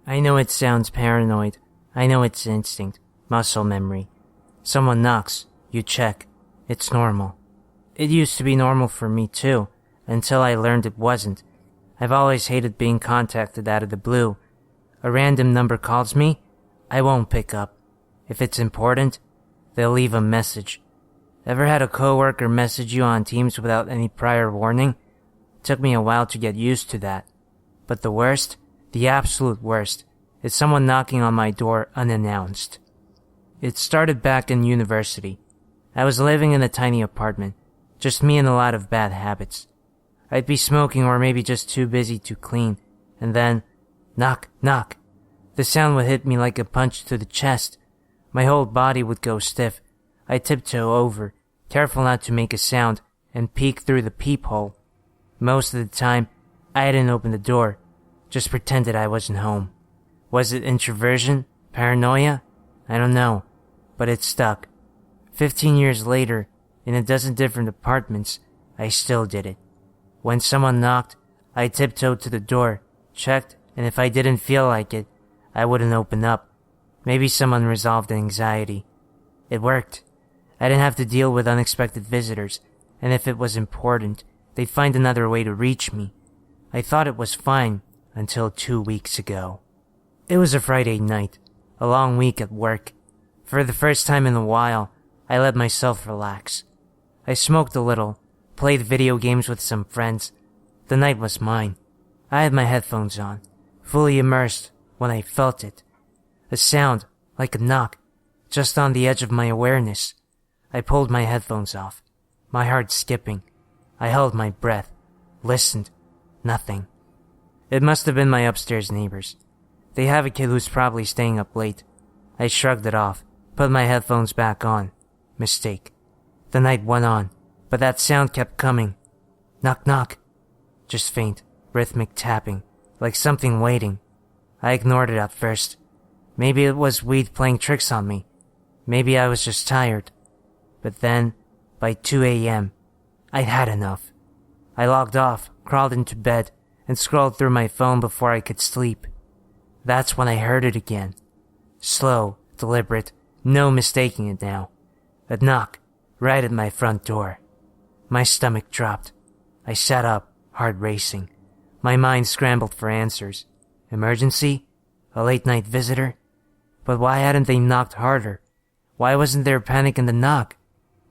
I know it sounds paranoid. I know it's instinct, muscle memory. Someone knocks, you check. It's normal. It used to be normal for me too, until I learned it wasn't. I've always hated being contacted out of the blue. A random number calls me, I won't pick up. If it's important, they'll leave a message. Ever had a coworker message you on Teams without any prior warning? It took me a while to get used to that. But the worst, the absolute worst, is someone knocking on my door unannounced. It started back in university. I was living in a tiny apartment, just me and a lot of bad habits. I'd be smoking or maybe just too busy to clean, and then, knock, knock. The sound would hit me like a punch to the chest. My whole body would go stiff. I'd tiptoe over, careful not to make a sound, and peek through the peephole. Most of the time, I didn't open the door, just pretended I wasn't home. Was it introversion? Paranoia? I don't know, but it stuck. 15 years later, in a dozen different apartments, I still did it. When someone knocked, I tiptoed to the door, checked, and if I didn't feel like it, I wouldn't open up. Maybe someone resolved anxiety. It worked. I didn't have to deal with unexpected visitors, and if it was important, they'd find another way to reach me. I thought it was fine until 2 weeks ago. It was a Friday night, a long week at work. For the first time in a while, I let myself relax. I smoked a little, played video games with some friends. The night was mine. I had my headphones on, fully immersed when I felt it. A sound, like a knock, just on the edge of my awareness. I pulled my headphones off, my heart skipping. I held my breath, listened. Nothing. It must have been my upstairs neighbors. They have a kid who's probably staying up late. I shrugged it off, put my headphones back on. Mistake. The night went on, but that sound kept coming. Knock, knock. Just faint, rhythmic tapping, like something waiting. I ignored it at first. Maybe it was weed playing tricks on me. Maybe I was just tired. But then, by 2 a.m., I'd had enough. I logged off, crawled into bed, and scrolled through my phone before I could sleep. That's when I heard it again. Slow, deliberate, no mistaking it now. A knock, right at my front door. My stomach dropped. I sat up, heart racing. My mind scrambled for answers. Emergency? A late-night visitor? But why hadn't they knocked harder? Why wasn't there panic in the knock?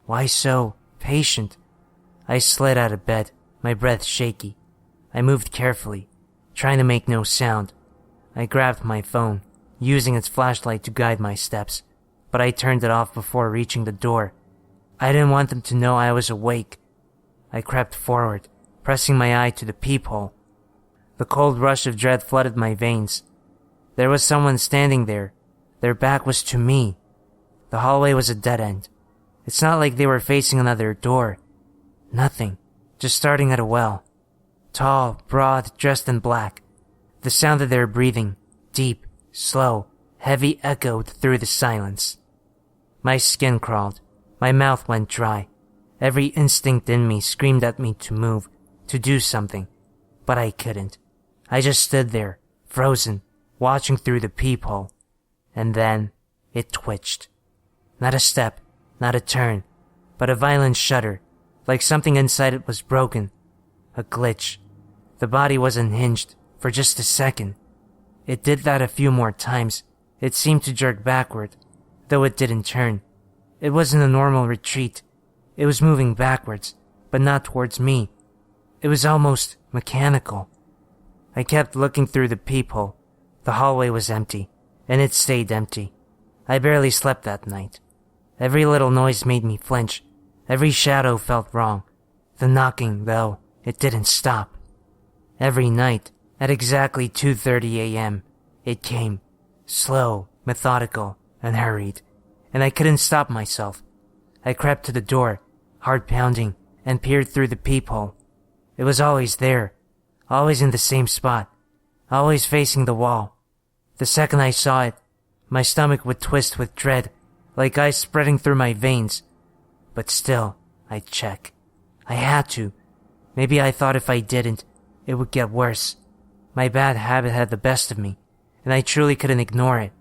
Why so patient? I slid out of bed, my breath shaky. I moved carefully, trying to make no sound. I grabbed my phone, using its flashlight to guide my steps, but I turned it off before reaching the door. I didn't want them to know I was awake. I crept forward, pressing my eye to the peephole. The cold rush of dread flooded my veins. There was someone standing there. Their back was to me. The hallway was a dead end. It's not like they were facing another door. Nothing, just starting at a well. Tall, broad, dressed in black. The sound of their breathing, deep, slow, heavy, echoed through the silence. My skin crawled. My mouth went dry. Every instinct in me screamed at me to move, to do something. But I couldn't. I just stood there, frozen, watching through the peephole. And then, it twitched. Not a step, not a turn, but a violent shudder, like something inside it was broken. A glitch. The body was unhinged for just a second. It did that a few more times. It seemed to jerk backward, though it didn't turn. It wasn't a normal retreat. It was moving backwards, but not towards me. It was almost mechanical. I kept looking through the peephole. The hallway was empty, and it stayed empty. I barely slept that night. Every little noise made me flinch. Every shadow felt wrong. The knocking, though, it didn't stop. Every night, at exactly 2:30 a.m., it came. Slow, methodical, and hurried. And I couldn't stop myself. I crept to the door, heart pounding, and peered through the peephole. It was always there, always in the same spot, always facing the wall. The second I saw it, my stomach would twist with dread, like ice spreading through my veins. But still, I'd check. I had to. Maybe I thought if I didn't, it would get worse. My bad habit had the best of me, and I truly couldn't ignore it.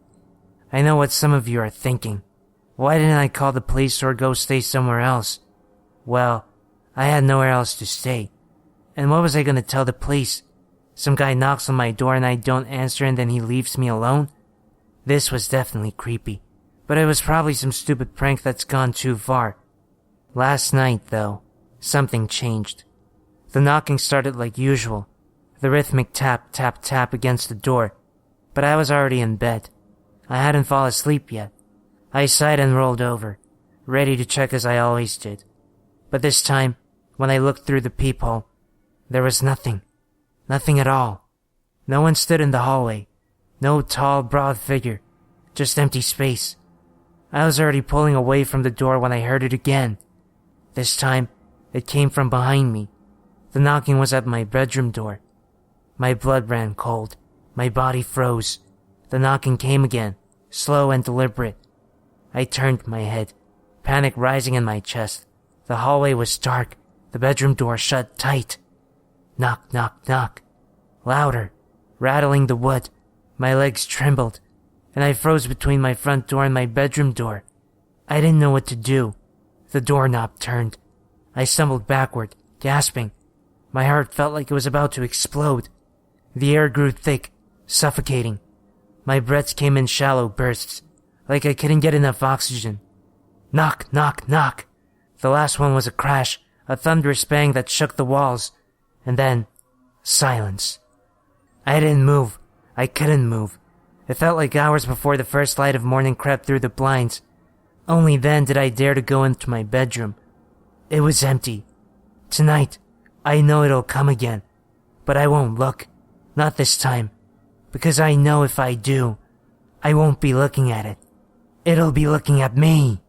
I know what some of you are thinking. Why didn't I call the police or go stay somewhere else? Well, I had nowhere else to stay. And what was I gonna tell the police? Some guy knocks on my door and I don't answer and then he leaves me alone? This was definitely creepy, but it was probably some stupid prank that's gone too far. Last night, though, something changed. The knocking started like usual, the rhythmic tap, tap, tap against the door, but I was already in bed. I hadn't fallen asleep yet. I sighed and rolled over, ready to check as I always did. But this time, when I looked through the peephole, there was nothing. Nothing at all. No one stood in the hallway. No tall, broad figure. Just empty space. I was already pulling away from the door when I heard it again. This time, it came from behind me. The knocking was at my bedroom door. My blood ran cold. My body froze. The knocking came again, slow and deliberate. I turned my head, panic rising in my chest. The hallway was dark, the bedroom door shut tight. Knock, knock, knock. Louder, rattling the wood. My legs trembled, and I froze between my front door and my bedroom door. I didn't know what to do. The doorknob turned. I stumbled backward, gasping. My heart felt like it was about to explode. The air grew thick, suffocating. My breaths came in shallow bursts, like I couldn't get enough oxygen. Knock, knock, knock. The last one was a crash, a thunderous bang that shook the walls, and then silence. I didn't move. I couldn't move. It felt like hours before the first light of morning crept through the blinds. Only then did I dare to go into my bedroom. It was empty. Tonight, I know it'll come again, but I won't look. Not this time, because I know if I do, I won't be looking at it. It'll be looking at me.